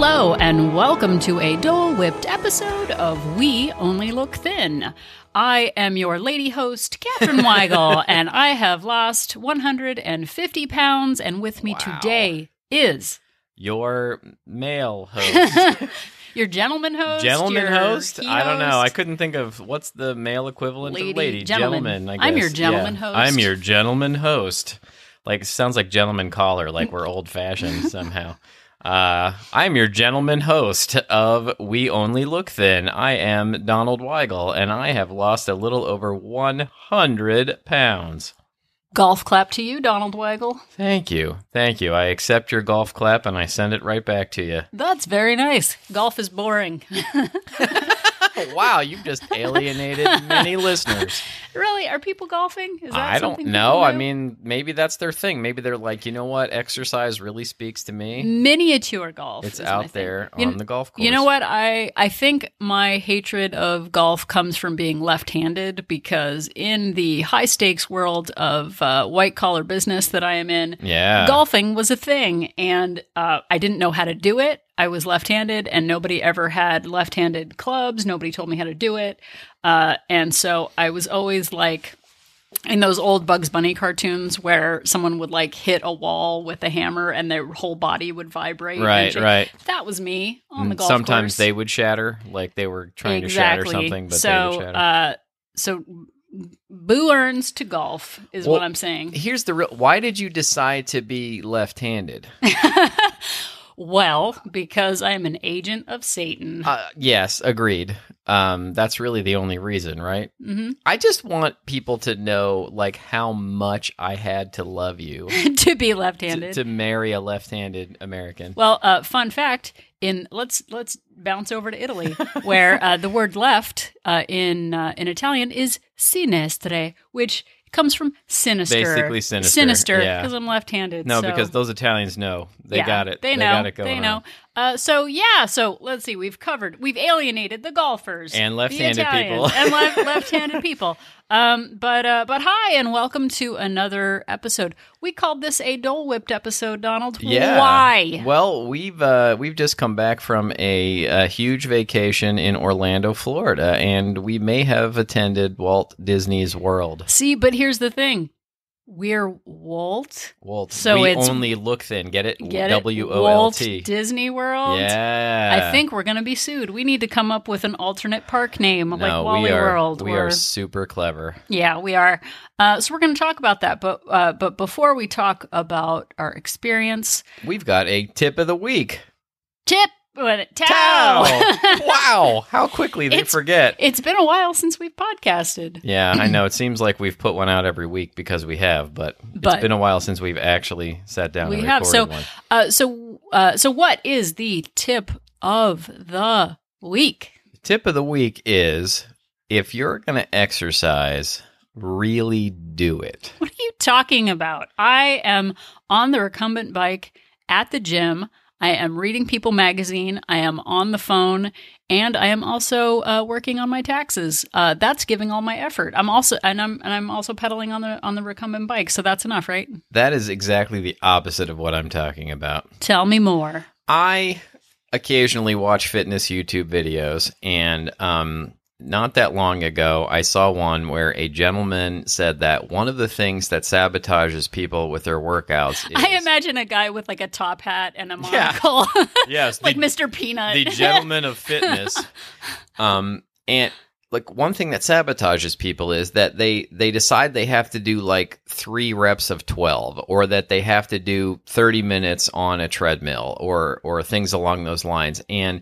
Hello, and welcome to a dole-whipped episode of We Only Look Thin. I am your lady host, Catherine Weigel, and I have lost 150 pounds, and with me today is... Your male host. Your gentleman host? Gentleman host? I don't know. host? I couldn't think of what's the male equivalent of lady. Gentleman. I guess. I'm your gentleman host. I'm your gentleman host. Like, sounds like gentleman caller, like we're old-fashioned somehow. I'm your gentleman host of We Only Look Thin. I am Donald Weigel, and I have lost a little over 100 pounds. Golf clap to you, Donald Weigel. Thank you. Thank you. I accept your golf clap, and I send it right back to you. That's very nice. Golf is boring. Wow, you've just alienated many listeners. Really? Are people golfing? Is that I don't something know. people I do? mean, maybe that's their thing. Maybe they're like, you know what? Exercise really speaks to me. Miniature golf. It's is my out thing. there on the golf course. You know what? I think my hatred of golf comes from being left-handed, because in the high-stakes world of white-collar business that I am in, Yeah. golfing was a thing, and I didn't know how to do it. I was left-handed, and nobody ever had left-handed clubs. Nobody told me how to do it. And so I was always like in those old Bugs Bunny cartoons where someone would like hit a wall with a hammer and their whole body would vibrate. Right, right. That was me on the golf Sometimes course. they would shatter, like they were trying to shatter something, but they would shatter. So boo earns to golf is what I'm saying. Here's the real... Why did you decide to be left-handed? Well, because I am an agent of Satan. Yes, agreed. That's really the only reason, right? Mm-hmm. I just want people to know, like, how much I had to love you To be left-handed. to marry a left-handed American. Well, fun fact, let's bounce over to Italy, where the word left in Italian is sinistre, which comes from sinister. Basically sinister. Sinister, Yeah. because I'm left-handed. No, so. because those Italians know. They got it. They know. Got it going they know. on. So let's see. We've alienated the golfers And the left-handed Italians, people. and left-handed people. But hi, and welcome to another episode. We called this a dole-whipped episode, Donald. Yeah. Why? Well, we've just come back from a huge vacation in Orlando, Florida, and we may have attended Walt Disney's World. See, but here's the thing. We're WOLT. Walt. So we it's- only look thin. Get it? Get it? WOLT. Walt Disney World. Yeah. I think we're going to be sued. We need to come up with an alternate park name, like No, Wally we are, World. We are super clever. Yeah, we are. So we're going to talk about that. But before we talk about our experience, We've got a tip of the week. Tao. Wow, how quickly they forget. It's been a while since we've podcasted. Yeah, I know. It seems like we've put one out every week because we have, but it's been a while since we've actually sat down and recorded one. So what is the tip of the week? Tip of the week is, if you're going to exercise, really do it. What are you talking about? I am on the recumbent bike at the gym. I am reading People magazine. I am on the phone, and I am also working on my taxes. That's giving all my effort. I'm also pedaling on the recumbent bike. So that's enough, right? That is exactly the opposite of what I'm talking about. Tell me more. I occasionally watch fitness YouTube videos, and not that long ago, I saw one where a gentleman said that one of the things that sabotages people with their workals is... I imagine a guy with like a top hat and a monocle. Yes. Like Mr. Peanut. The gentleman of fitness. And like one thing that sabotages people is that they decide they have to do like 3 reps of 12, or that they have to do 30 minutes on a treadmill, or things along those lines. And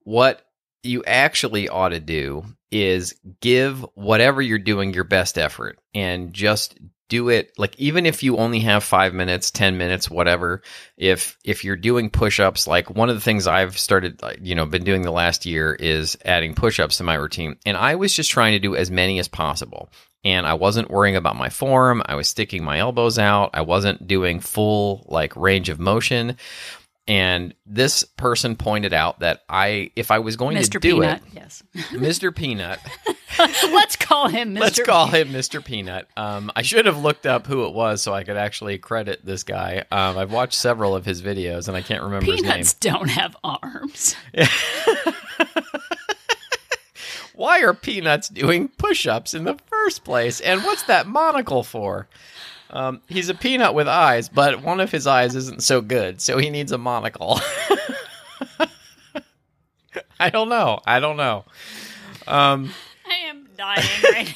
what you actually ought to do is give whatever you're doing your best effort, and just do it. Like, even if you only have 5 minutes, 10 minutes, whatever, if you're doing push-ups, like one of the things I've started, been doing the last year is adding push-ups to my routine. And I was just trying to do as many as possible. And I wasn't worrying about my form. I was sticking my elbows out. I wasn't doing full like range of motion. And this person pointed out that if I was going Mr. to do Peanut, it, yes. Mr. Peanut. Let's call him Mr. Let's call him Mr. Peanut. I should have looked up who it was so I could actually credit this guy. I've watched several of his videos, and I can't remember his name. Peanuts don't have arms. Why are peanuts doing push-ups in the first place? And what's that monocle for? He's a peanut with eyes, but one of his eyes isn't so good, so he needs a monocle. I don't know. I am dying right now.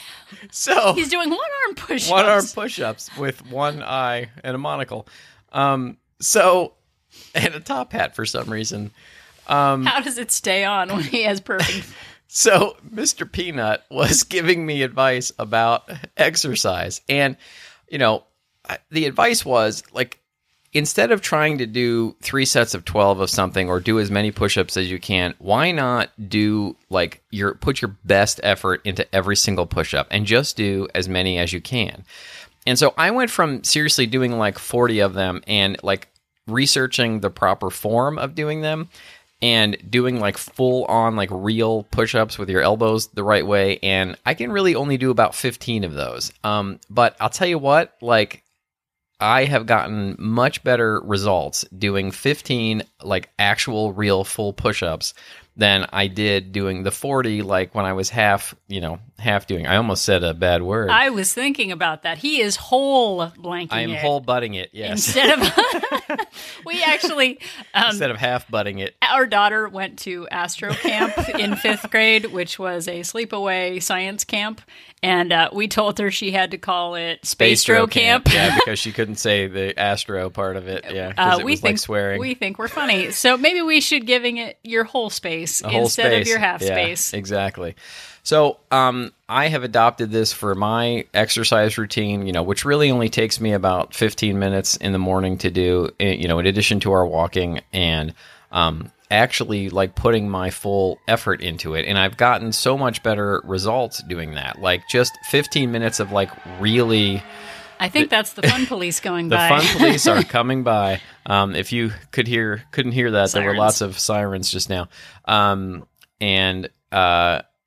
So he's doing one-arm push-ups. One-arm push-ups with one eye and a monocle. And a top hat for some reason. How does it stay on when he has perfect... So Mr. Peanut was giving me advice about exercise. And, the advice was, like, instead of trying to do 3 sets of 12 of something or do as many push-ups as you can, why not do, like, put your best effort into every single push-up and just do as many as you can. And so I went from seriously doing, like, 40 of them and, like, researching the proper form of doing them and doing like full on like real push-ups with your elbows the right way. And I can really only do about 15 of those. But I'll tell you what, like I have gotten much better results doing 15 like actual real full push-ups than I did doing the 40 like when I was half doing. I almost said a bad word. I was thinking about that. He is whole blanking I am whole butting it, yes. Instead of we actually instead of half butting it. Our daughter went to Astro Camp in 5th grade, which was a sleepaway science camp, and we told her she had to call it Spacetro Camp. Yeah, because she couldn't say the Astro part of it. Yeah, because it was like swearing. We think we're funny, so maybe we should giving it your whole space instead of your half space. Exactly. So I have adopted this for my exercise routine, which really only takes me about 15 minutes in the morning to do, in addition to our walking and actually like putting my full effort into it. And I've gotten so much better results doing that. Like just 15 minutes of like really... I think that's the fun police going by. The fun police are coming by. If you couldn't hear that, sirens. There were lots of sirens just now.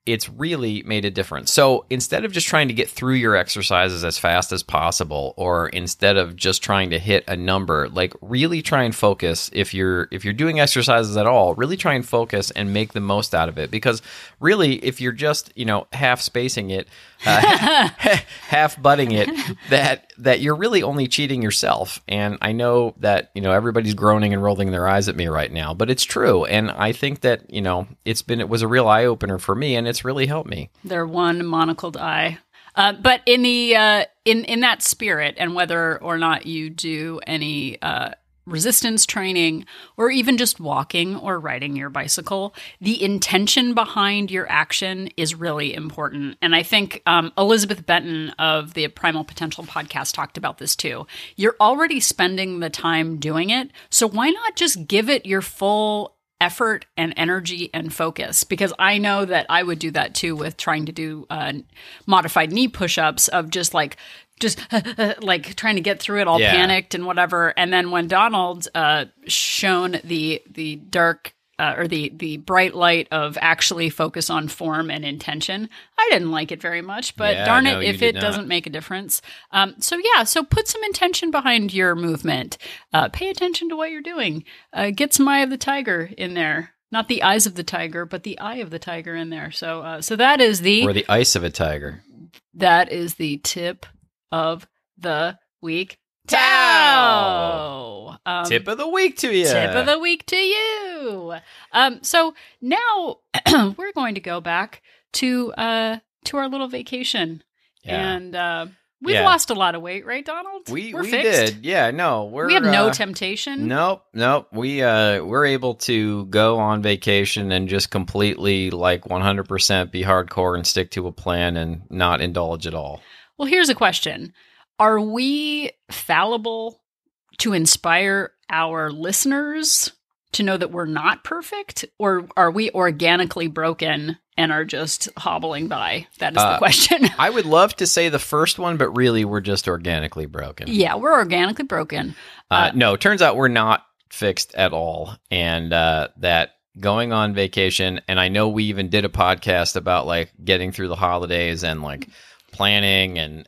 It's really made a difference. So instead of just trying to get through your exercises as fast as possible, or instead of just trying to hit a number, like really try and focus. If you're doing exercises at all, really try and focus and make the most out of it. Because really, if you're just half spacing it, half butting it, that you're really only cheating yourself. And I know that everybody's groaning and rolling their eyes at me right now, but it's true. And I think that it was a real eye opener for me, and it's really helped me. Their one monocled eye. But in the in that spirit, and whether or not you do any resistance training or even just walking or riding your bicycle, the intention behind your action is really important. And I think Elizabeth Benton of the Primal Potential podcast talked about this too. You're already spending the time doing it, so why not just give it your full effort and energy and focus? Because I know that I would do that too with trying to do modified knee push-ups of just like trying to get through it all panicked and whatever. And then when Donald shone the dark or the bright light of actually focus on form and intention, I didn't like it very much, but darn it if it doesn't make a difference. So put some intention behind your movement. Pay attention to what you're doing. Get some eye of the tiger in there. Not the eyes of the tiger, but the eye of the tiger in there. So that is or the ice of a tiger. That is the tip of the week. Tip of the week to you. Tip of the week to you. So now we're going to go back to our little vacation, and we've lost a lot of weight, right, Donald? We fixed. did. Yeah, no, we have no temptation. Nope. We're able to go on vacation and just completely 100% be hardcore and stick to a plan and not indulge at all. Well, here's a question. Are we fallible to inspire our listeners to know that we're not perfect? Or are we organically broken and are just hobbling by? That is the question. I would love to say the first one, but really we're just organically broken. Yeah, we're organically broken. No, it turns out we're not fixed at all, and that going on vacation, and I know we even did a podcast about like getting through the holidays and like planning and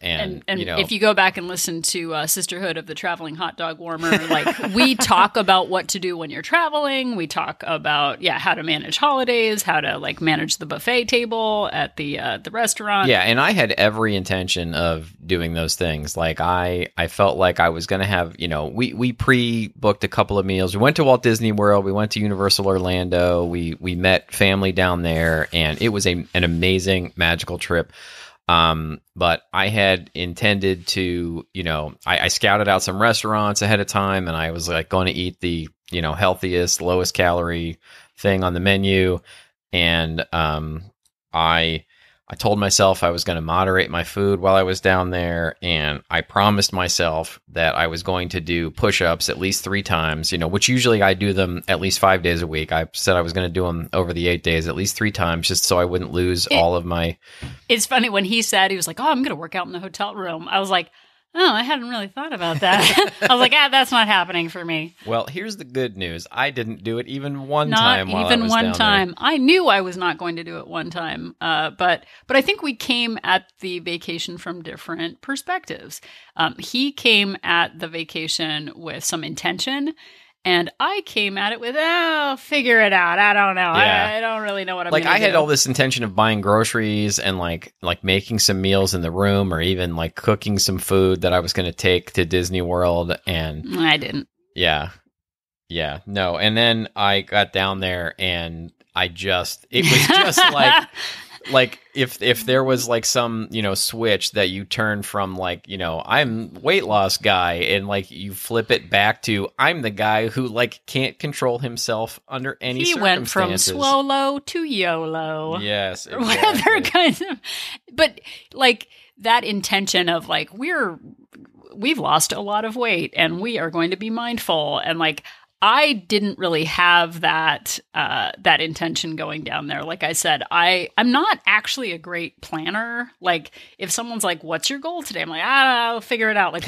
you know, if you go back and listen to Sisterhood of the Traveling Hot Dog Warmer, like we talk about what to do when you're traveling. We talk about how to manage holidays, how to like manage the buffet table at the restaurant. Yeah, and I had every intention of doing those things. Like I felt like I was going to have, you know, we pre-booked a couple of meals. We went to Walt Disney World. We went to Universal Orlando. We met family down there, and it was an amazing, magical trip. But I had intended to, you know, I scouted out some restaurants ahead of time, and I was like going to eat the, you know, healthiest, lowest calorie thing on the menu. And, I told myself I was going to moderate my food while I was down there, and I promised myself that I was going to do push-ups at least 3 times, you know, which usually I do them at least 5 days a week. I said I was going to do them over the 8 days at least 3 times, just so I wouldn't lose all of my... It's funny, when he said, he was like, oh, I'm going to work out in the hotel room. I was like, oh, I hadn't really thought about that. I was like, that's not happening for me. Well, here's the good news. I didn't do it even one time while I was down there. Not even one time. I knew I was not going to do it one time. But I think we came at the vacation from different perspectives. He came at the vacation with some intention, and I came at it with, figure it out. I don't know. Yeah. I don't really know what I'm going to do. Like, I had all this intention of buying groceries and like making some meals in the room, or even like cooking some food that I was going to take to Disney World. And I didn't. Yeah. No. And then I got down there, and it was just like if there was like some, you know, switch that you turn from like, you know, I'm weight loss guy, and like you flip it back to I'm the guy who like can't control himself under any circumstances. He went from swolo to YOLO. Yes. Exactly. Or whatever kinds of, but like that intention of like, we've lost a lot of weight and we are going to be mindful, and like, I didn't really have that intention going down there. Like I said, I'm not actually a great planner. Like if someone's like, "What's your goal today?" I'm like, "I don't know, I'll figure it out." Like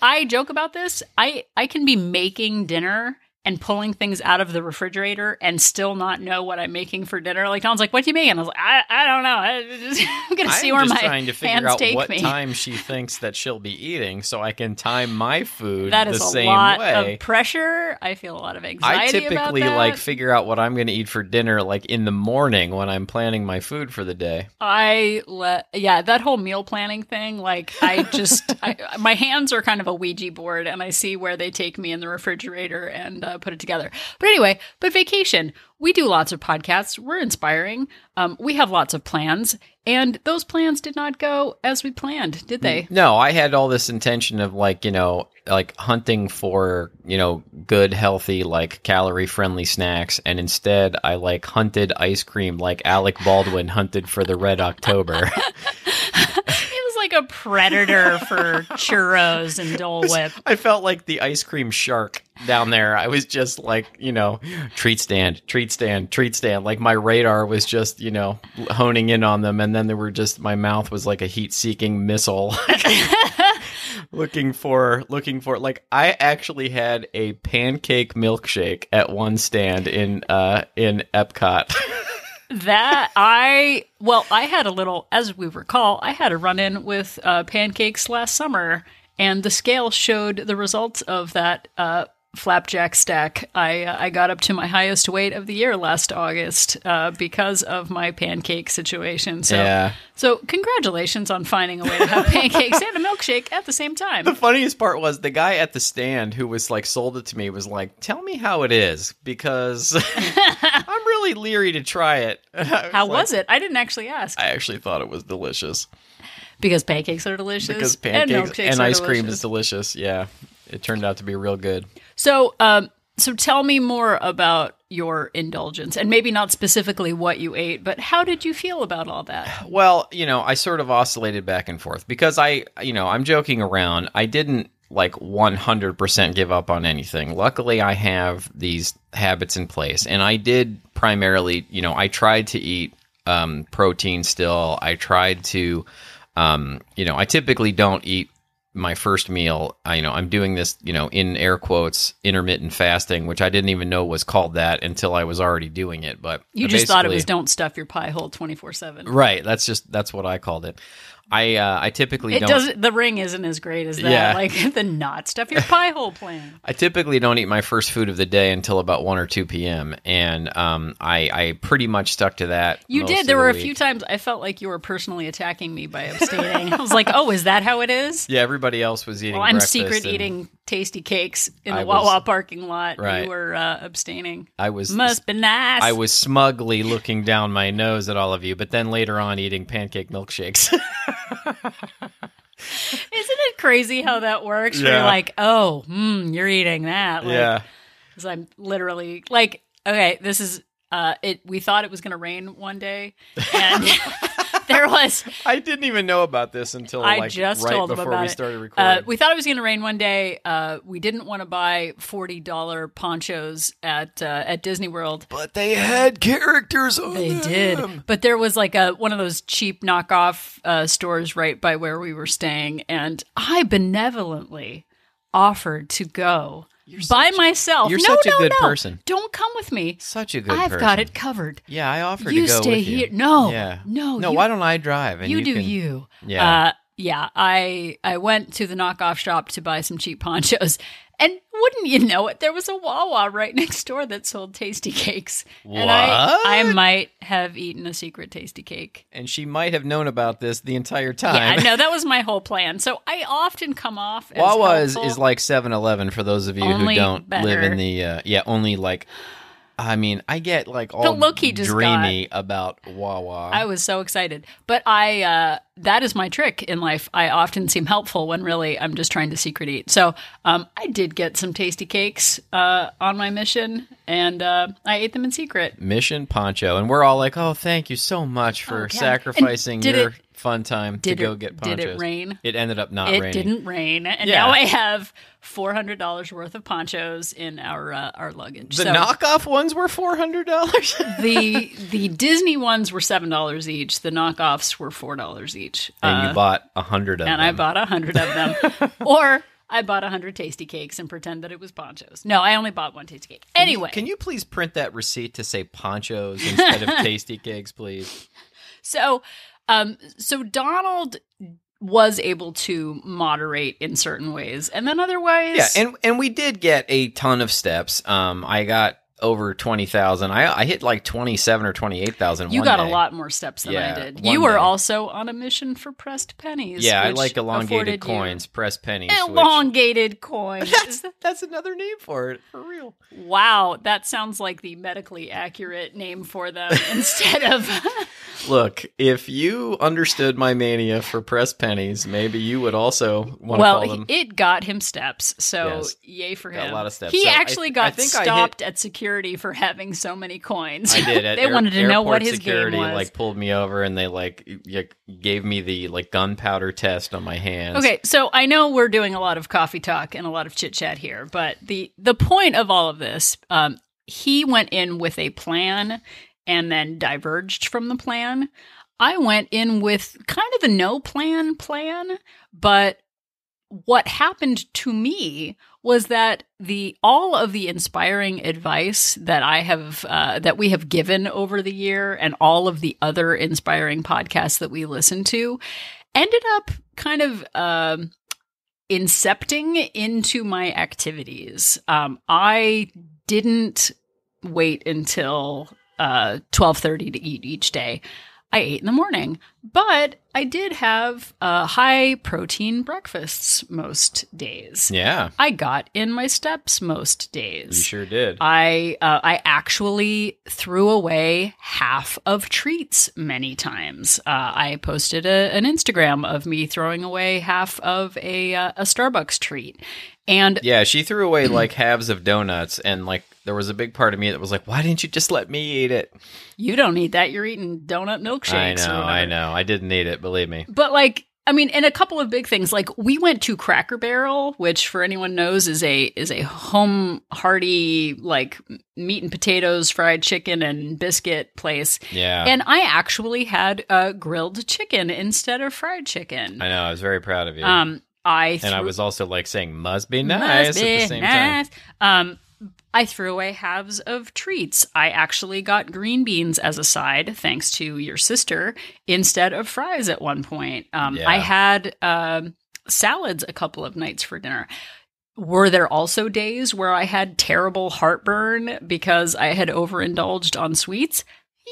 I joke about this. I can be making dinner and pulling things out of the refrigerator and still not know what I'm making for dinner. Like Don's like, "What do you mean?" And I was like, "I don't know. I'm gonna see where my trying to figure hands out take what me." time she thinks that she'll be eating, so I can time my food that is the a same lot way. of pressure. I feel a lot of anxiety. I typically about that. like figure out what I'm going to eat for dinner like in the morning when I'm planning my food for the day. That whole meal planning thing. Like my hands are kind of a Ouija board, and I see where they take me in the refrigerator and put it together. But anyway, vacation. We do lots of podcasts. We're inspiring. We have lots of plans, and those plans did not go as we planned, did they? No, I had all this intention of like, you know, like hunting for, you know, good, healthy, like calorie-friendly snacks, and instead I like hunted ice cream like Alec Baldwin hunted for the Red October. Like a predator for churros and Dole Whip. I felt like the ice cream shark down there. I was just like, you know, treat stand. Like my radar was just, you know, honing in on them, and then there were just, my mouth was like a heat-seeking missile. looking for like, I actually had a pancake milkshake at one stand in Epcot. I had a little, as we recall, I had a run-in with pancakes last summer, and the scale showed the results of that flapjack stack. I got up to my highest weight of the year last August because of my pancake situation. So congratulations on finding a way to have pancakes and a milkshake at the same time. The funniest part was the guy at the stand who was like sold it to me was like, "Tell me how it is, because I'm really leery to try it." How was it? I didn't actually ask. I actually thought it was delicious. Because pancakes are delicious. Because pancakes and ice cream delicious. is delicious. Yeah. It turned out to be real good. So tell me more about your indulgence, and maybe not specifically what you ate, but how did you feel about all that? Well, you know, I sort of oscillated back and forth because I'm joking around. I didn't like 100% give up on anything. Luckily, I have these habits in place, and I did primarily, you know, I tried to eat protein still. I tried to, I typically don't eat my first meal, I'm doing this, in air quotes, intermittent fasting, which I didn't even know was called that until I was already doing it. But you just thought it was don't stuff your pie hole 24/7. Right. That's what I called it. I typically don't. The ring isn't as great as that. Like the not stuff your pie hole plan. I typically don't eat my first food of the day until about 1 or 2 p.m. And I pretty much stuck to that. You did. There were a few times I felt like you were personally attacking me by abstaining. I was like, oh, is that how it is? Yeah, everybody else was eating. Well, I'm secret eating tasty cakes in the Wawa parking lot. Right. You were abstaining. Must be nice. I was smugly looking down my nose at all of you, but then later on eating pancake milkshakes. Isn't it crazy how that works? Yeah. You're like, oh, you're eating that. Like, yeah. Because I'm literally like, okay, this is it. We thought it was going to rain one day, and there was. I didn't even know about this until I just right told before about we it. Started recording. We thought it was going to rain one day. We didn't want to buy $40 ponchos at Disney World, but they had characters on them. They did, but there was like one of those cheap knockoff stores right by where we were staying, and I benevolently offered to go. By myself. You're such a good person. Don't come with me. Such a good person. I've got it covered. Yeah, I offered you to go stay with here. you. No. Yeah. No. Why don't I drive? And you do can... you. Yeah. Yeah. I went to the knockoff shop to buy some cheap ponchos. And wouldn't you know it, there was a Wawa right next door that sold tasty cakes. What? And I might have eaten a secret tasty cake. And she might have known about this the entire time. Yeah, no, that was my whole plan. So I often come off as Wawa helpful. is like 7-Eleven for those of you only who don't better. live in the... only like... I mean, I get like all the look he just dreamy about Wawa. I was so excited. But that is my trick in life. I often seem helpful when really I'm just trying to secret eat. So I did get some tasty cakes on my mission, and I ate them in secret. Mission Poncho. And we're all like, oh, thank you so much for sacrificing your fun time to go get ponchos. Did it rain? It ended up not raining. It didn't rain. And now I have $400 worth of ponchos in our luggage. The knockoff ones were $400? The Disney ones were $7 each. The knockoffs were $4 each. And you bought 100 of them. And I bought 100 of them. Or I bought 100 tasty cakes and pretend that it was ponchos. No, I only bought one tasty cake. Anyway. Can you please print that receipt to say ponchos instead of tasty cakes, please? So Donald was able to moderate in certain ways, and then otherwise... Yeah, and we did get a ton of steps. I got over 20,000. I hit like 27 or 28,000 You got a lot more steps than I did. You were also on a mission for pressed pennies. Yeah, I like elongated coins, pressed pennies. Elongated coins. That's another name for it, for real. Wow, that sounds like the medically accurate name for them instead of... Look, if you understood my mania for pressed pennies, maybe you would also want to call them... Well, it got him steps, so yay for him. Got a lot of steps. He actually got stopped at security for having so many coins. I did. They wanted to know what his security, game was. Like, pulled me over and they gave me the gunpowder test on my hands. Okay, so I know we're doing a lot of coffee talk and a lot of chit chat here, but the point of all of this, he went in with a plan and then diverged from the plan. I went in with kind of the no plan, but what happened to me was that all of the inspiring advice that I have that we have given over the year, and all of the other inspiring podcasts that we listen to, ended up kind of incepting into my activities. I didn't wait until 12:30 to eat each day. I ate in the morning, but I did have high protein breakfasts most days. Yeah. I got in my steps most days. You sure did. I actually threw away half of treats many times. I posted an Instagram of me throwing away half of a Starbucks treat. And yeah, she threw away like halves of donuts, and like there was a big part of me that was like, why didn't you just let me eat it? You don't eat that. You're eating donut milkshakes. I know. I didn't eat it, believe me. But like, I mean, and a couple of big things, like we went to Cracker Barrel, which for anyone knows is a home hearty, like meat and potatoes, fried chicken and biscuit place. Yeah. And I actually had grilled chicken instead of fried chicken. I know. I was very proud of you. I was also like saying must be must nice be at the same nice. time. I threw away halves of treats. I actually got green beans as a side, thanks to your sister, instead of fries at one point. I had salads a couple of nights for dinner. Were there also days where I had terrible heartburn because I had overindulged on sweets?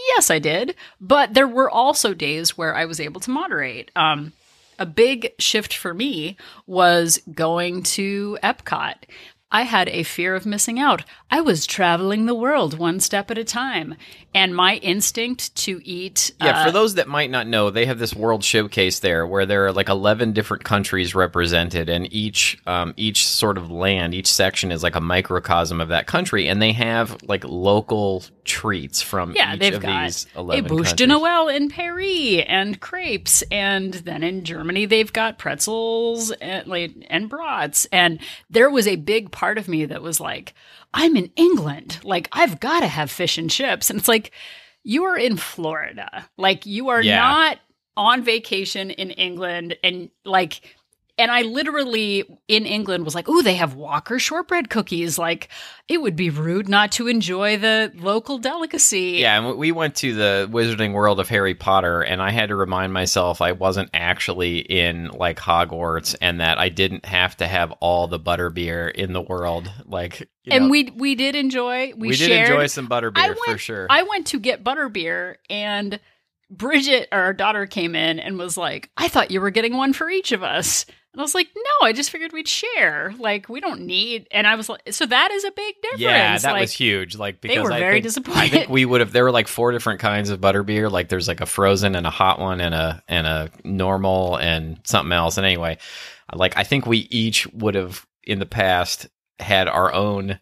Yes, I did. But there were also days where I was able to moderate. A big shift for me was going to Epcot. I had a fear of missing out. I was traveling the world one step at a time. And my instinct to eat... Yeah, for those that might not know, they have this world showcase there where there are like 11 different countries represented, and each sort of land, each section is like a microcosm of that country, and they have like local treats from each of these 11 a bouche countries. de Noël in Paris, and crepes, and then in Germany they've got pretzels and brats. And there was a big part of me that was like, I'm in England. Like, I've got to have fish and chips. And it's like, you are in Florida. Like, you are not on vacation in England. And like, and I literally in England was like, ooh, they have Walker shortbread cookies. Like, it would be rude not to enjoy the local delicacy. Yeah, and we went to the Wizarding World of Harry Potter, and I had to remind myself I wasn't actually in like Hogwarts, and that I didn't have to have all the butterbeer in the world. Like, and we did enjoy. We did enjoy some butterbeer for sure. I went to get butterbeer, and Bridget, our daughter, came in and was like, I thought you were getting one for each of us. And I was like, no, I just figured we'd share. Like, we don't need. And I was like, so that is a big difference. Yeah, that was huge. Like, because they were very disappointed. I think we would have. There were like 4 different kinds of butterbeer. Like, there's like a frozen and a hot one and a normal and something else. And anyway, like, I think we each would have in the past had our own,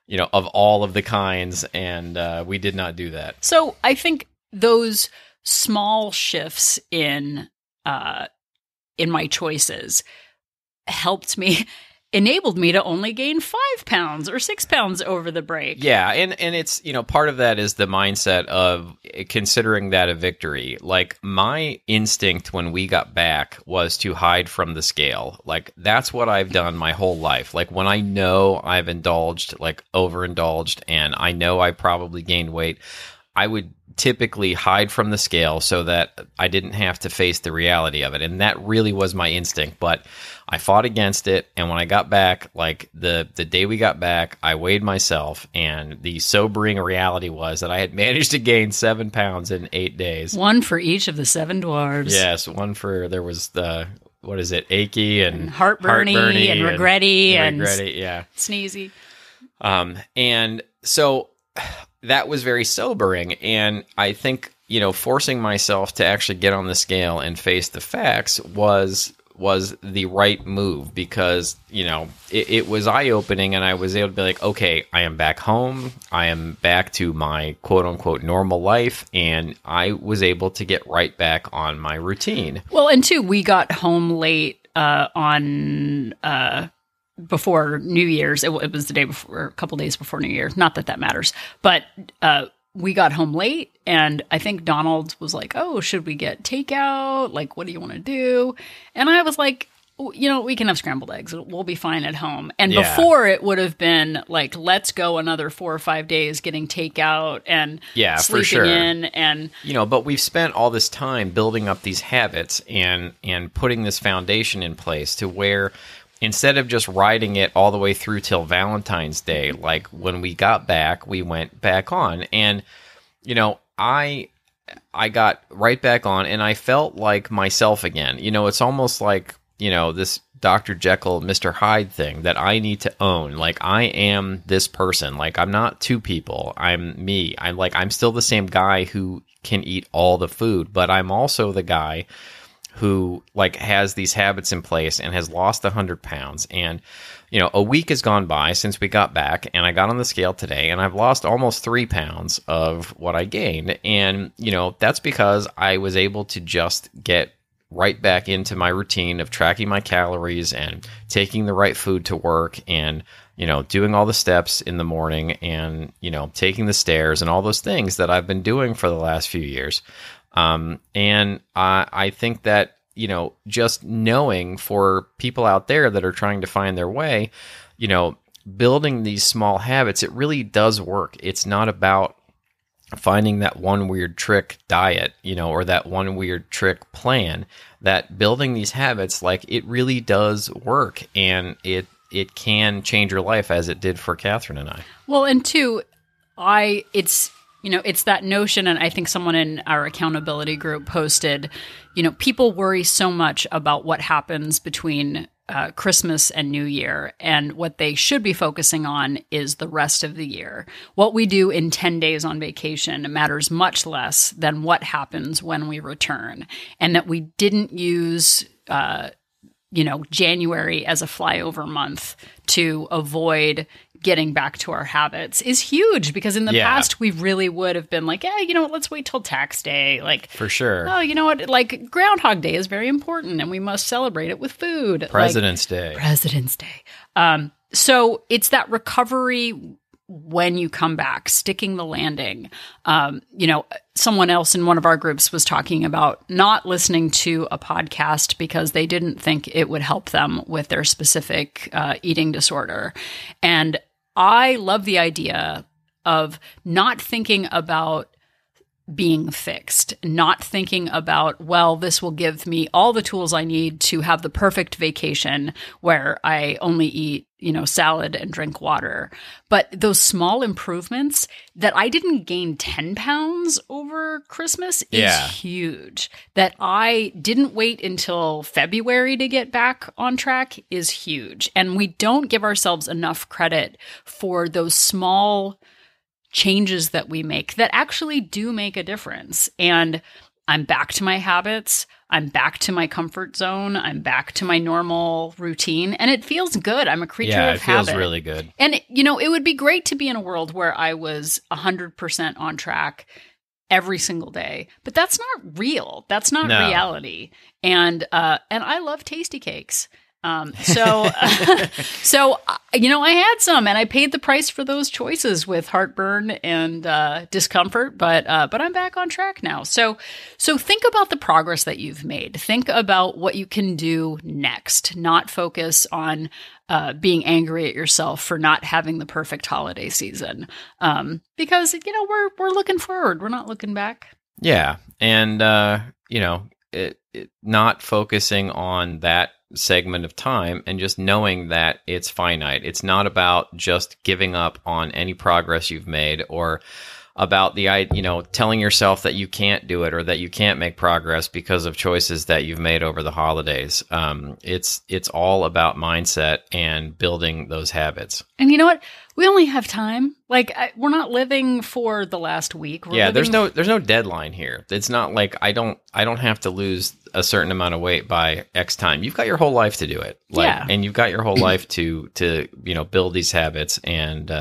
of all of the kinds, and we did not do that. So I think those small shifts in my choices enabled me to only gain 5 pounds or 6 pounds over the break. Yeah, and it's, part of that is the mindset of considering that a victory. Like, my instinct when we got back was to hide from the scale. Like, that's what I've done my whole life. Like, when I know I've indulged, like overindulged, and I know I probably gained weight, I would typically hide from the scale so that I didn't have to face the reality of it. And that really was my instinct. But I fought against it. And when I got back, like the day we got back, I weighed myself. And the sobering reality was that I had managed to gain 7 pounds in 8 days. One for each of the 7 dwarves. Yes, there was the, what is it, achy and heartburny and regretty and yeah, sneezy. And so that was very sobering, and I think, forcing myself to actually get on the scale and face the facts was the right move, because, it was eye-opening, and I was able to be like, okay, I am back home, I am back to my quote-unquote normal life, and I was able to get right back on my routine. Well, and two, we got home late before New Year's. It was the day before, a couple days before New Year's. Not that matters, but we got home late, and I think Donald was like, "Oh, should we get takeout? Like, what do you want to do?" And I was like, we can have scrambled eggs. We'll be fine at home. And before, it would have been like, let's go another 4 or 5 days getting takeout and sleeping for sure. in. And but we've spent all this time building up these habits and putting this foundation in place to where, instead of just riding it all the way through till Valentine's Day, like when we got back, we went back on. And, I got right back on, and I felt like myself again. It's almost like, this Dr. Jekyll, Mr. Hyde thing that I need to own. Like, I am this person. Like, I'm not 2 people. I'm me. I'm still the same guy who can eat all the food, but I'm also the guy who has these habits in place and has lost 100 pounds. And, a week has gone by since we got back, and I got on the scale today, and I've lost almost 3 pounds of what I gained. And, that's because I was able to just get right back into my routine of tracking my calories and taking the right food to work and, doing all the steps in the morning and, taking the stairs and all those things that I've been doing for the last few years. And I think that just knowing for people out there that are trying to find their way, building these small habits, it really does work. It's not about finding that one weird trick diet, or that one weird trick plan. That building these habits, like, it really does work, and it can change your life, as it did for Catherine and I. Well, and two, it's that notion, and I think someone in our accountability group posted, people worry so much about what happens between Christmas and New Year, and what they should be focusing on is the rest of the year. What we do in 10 days on vacation matters much less than what happens when we return, and that we didn't use January as a flyover month to avoid getting back to our habits is huge, because in the past we really would have been like, let's wait till tax day. Like, for sure. Oh, you know what? Like, Groundhog Day is very important and we must celebrate it with food. President's Day. So it's that recovery when you come back, sticking the landing. Someone else in one of our groups was talking about not listening to a podcast because they didn't think it would help them with their specific eating disorder. And I love the idea of not thinking about being fixed, not thinking about, well, this will give me all the tools I need to have the perfect vacation where I only eat, salad and drink water. But those small improvements that I didn't gain 10 pounds over Christmas is huge. That I didn't wait until February to get back on track is huge. And we don't give ourselves enough credit for those small changes that we make that actually do make a difference. And I'm back to my habits. I'm back to my comfort zone. I'm back to my normal routine. And it feels good. I'm a creature of habit. Yeah, it feels really good. And, it would be great to be in a world where I was 100% on track every single day. But that's not real. That's not reality. And I love tasty cakes. So I had some, and I paid the price for those choices with heartburn and discomfort, but I'm back on track now. So think about the progress that you've made. Think about what you can do next, not focus on being angry at yourself for not having the perfect holiday season. Because, we're looking forward. We're not looking back. Yeah. And, not focusing on that segment of time and just knowing that it's finite. It's not about just giving up on any progress you've made, or about telling yourself that you can't do it or that you can't make progress because of choices that you've made over the holidays. It's all about mindset and building those habits. And you know what? We only have time. Like, we're not living for the last week. There's no deadline here. It's not like I don't have to lose a certain amount of weight by X time. You've got your whole life to do it. And you've got your whole life to build these habits and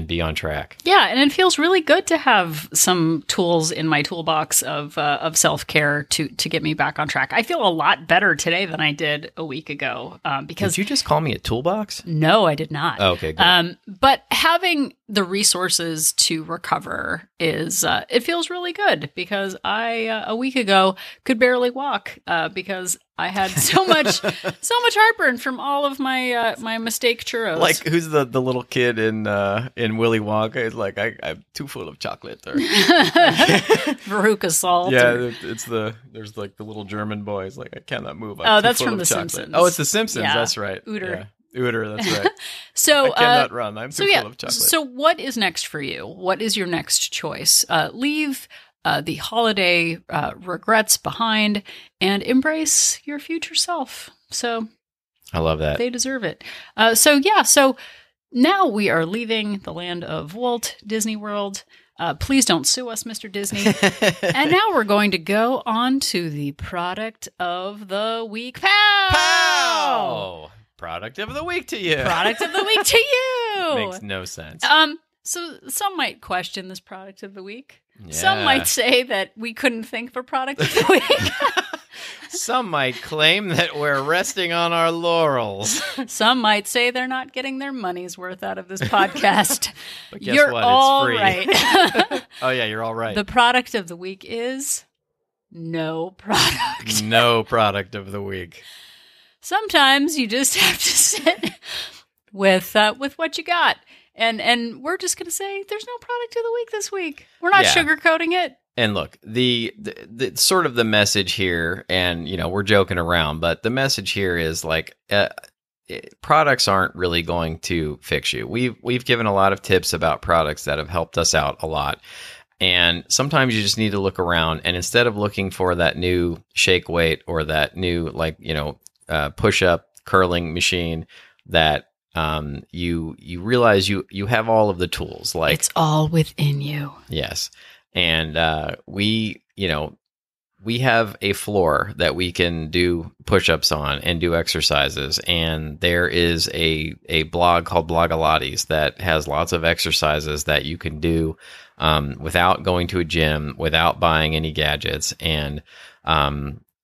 be on track. Yeah, and it feels really good to have some tools in my toolbox of self-care to get me back on track. I feel a lot better today than I did a week ago. Because did you just call me a toolbox? No, I did not. Oh, okay, good. But having the resources to recover it feels really good, because I a week ago could barely walk because I had so much heartburn from all of my my mistake churros. Like, who's the little kid in Willy Wonka? It's like, I'm too full of chocolate. Or Veruca Salt. Yeah, there's like the little German boy. He's like, I cannot move. That's from The Simpsons. Oh, it's The Simpsons. Yeah. That's right. Uter. Yeah. Uter, that's right. So I cannot run. I'm too full of chocolate. So what is next for you? What is your next choice? Leave the holiday regrets behind and embrace your future self. So I love that. They deserve it. So now we are leaving the land of Walt Disney World. Please don't sue us, Mr. Disney. And now we're going to go on to the product of the week. Pow! Pow! Product of the week to you. Product of the week to you. Makes no sense. So some might question this product of the week. Yeah. Some might say that we couldn't think of a product of the week. Some might claim that we're resting on our laurels. Some might say they're not getting their money's worth out of this podcast. But guess you're what? all it's free. right. Oh, yeah, you're all right. The product of the week is no product. No product of the week. Sometimes you just have to sit with what you got. And we're just going to say there's no product of the week this week. We're not sugarcoating it. And look, the sort of the message here, and we're joking around, but the message here is like products aren't really going to fix you. We've given a lot of tips about products that have helped us out a lot. And sometimes you just need to look around, and instead of looking for that new shake weight or that new push up curling machine, that you realize you have all of the tools. Like, it's all within you. Yes. And we have a floor that we can do push-ups on and do exercises. And there is a blog called Blogilates that has lots of exercises that you can do without going to a gym, without buying any gadgets. And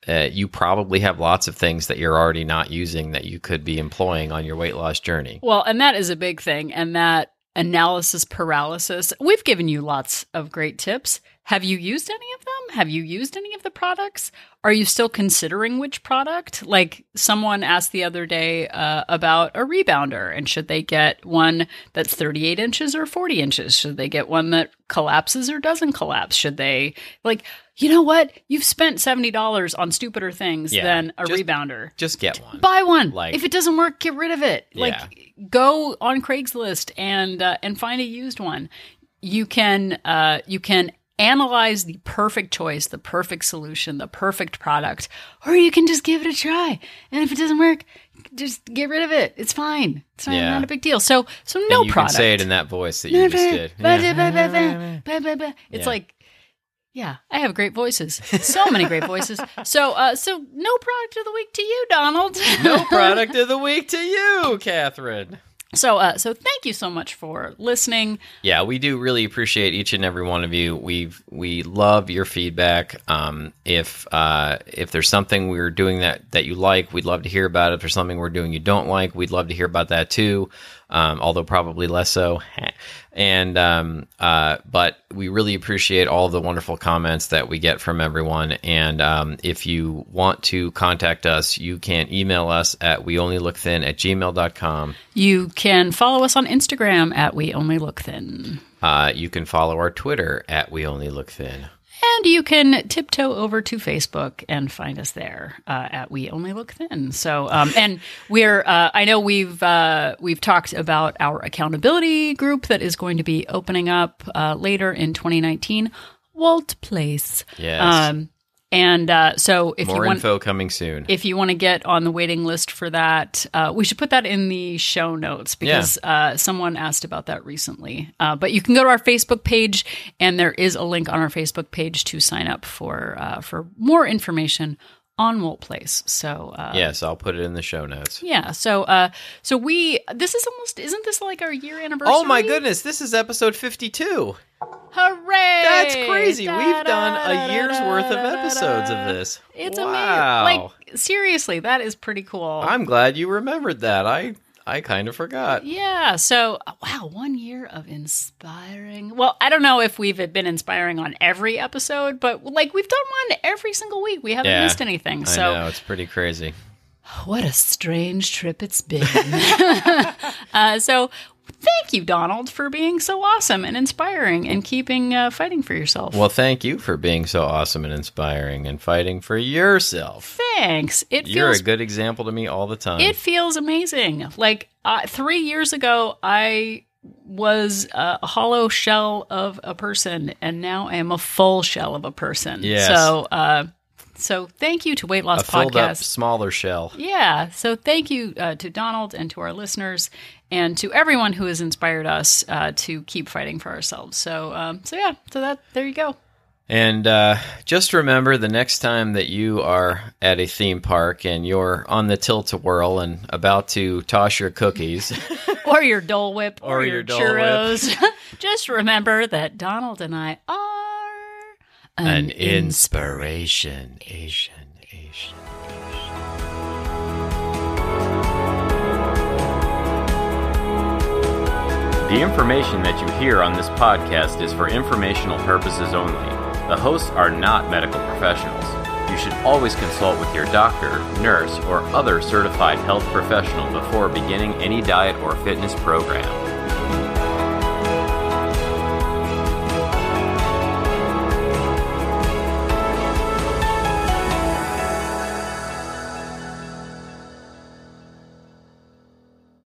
you probably have lots of things that you're already not using that you could be employing on your weight loss journey. Well, and that is a big thing. And that analysis paralysis. We've given you lots of great tips. Have you used any of them? Have you used any of the products? Are you still considering which product? Like someone asked the other day about a rebounder, and should they get one that's 38 inches or 40 inches? Should they get one that collapses or doesn't collapse? Should they, you know what? You've spent $70 on stupider things than a rebounder. Just get one. Buy one. If it doesn't work, get rid of it. Go on Craigslist and find a used one. You can analyze the perfect choice, the perfect solution, the perfect product, or you can just give it a try. And if it doesn't work, just get rid of it. It's fine. It's not a big deal. So no you product. Can say it in that voice that you just did. It's like, I have great voices. So many great voices. So no product of the week to you, Donald. No product of the week to you, Catherine. So thank you so much for listening. Yeah, we do really appreciate each and every one of you. We love your feedback. If there's something we're doing that you like, we'd love to hear about it. If there's something we're doing you don't like, we'd love to hear about that too. Although probably less so. And but we really appreciate all the wonderful comments that we get from everyone. And if you want to contact us, you can email us at weonlylookthin@gmail.com. You can follow us on Instagram at weonlylookthin. You can follow our Twitter at weonlylookthin. And you can tiptoe over to Facebook and find us there at We Only Look Thin. So, and we're, I know we've talked about our accountability group that is going to be opening up later in 2019, WOLT Place. Yes. So if more you want info coming soon, if you want to get on the waiting list for that, we should put that in the show notes because someone asked about that recently. But you can go to our Facebook page, and there is a link on our Facebook page to sign up for more information on WOLT Place. So yes, I'll put it in the show notes. Yeah. So this is almost, isn't this like our year anniversary? Oh my goodness, this is episode 52. Hooray! That's crazy. We've done a year's worth of episodes of this. It's amazing. Seriously, that is pretty cool. I'm glad you remembered that. I kind of forgot. Yeah. So, wow, 1 year of inspiring. Well, I don't know if we've been inspiring on every episode, but we've done one every single week. We haven't missed anything. So I know, it's pretty crazy. What a strange trip it's been. So thank you, Donald, for being so awesome and inspiring and keeping fighting for yourself. Well, thank you for being so awesome and inspiring and fighting for yourself. Thanks. You're a good example to me all the time. It feels amazing. 3 years ago, I was a hollow shell of a person, and now I am a full shell of a person. Yes. So thank you to Weight Loss a filled up, Podcast. smaller shell. Yeah. So thank you to Donald and to our listeners and to everyone who has inspired us to keep fighting for ourselves. So there you go. And just remember, the next time that you are at a theme park and you're on the tilt-a-whirl and about to toss your cookies, or your Dole Whip, or your Dole churros, just remember that Donald and I are an inspiration. The information that you hear on this podcast is for informational purposes only. The hosts are not medical professionals. You should always consult with your doctor, nurse, or other certified health professional before beginning any diet or fitness program.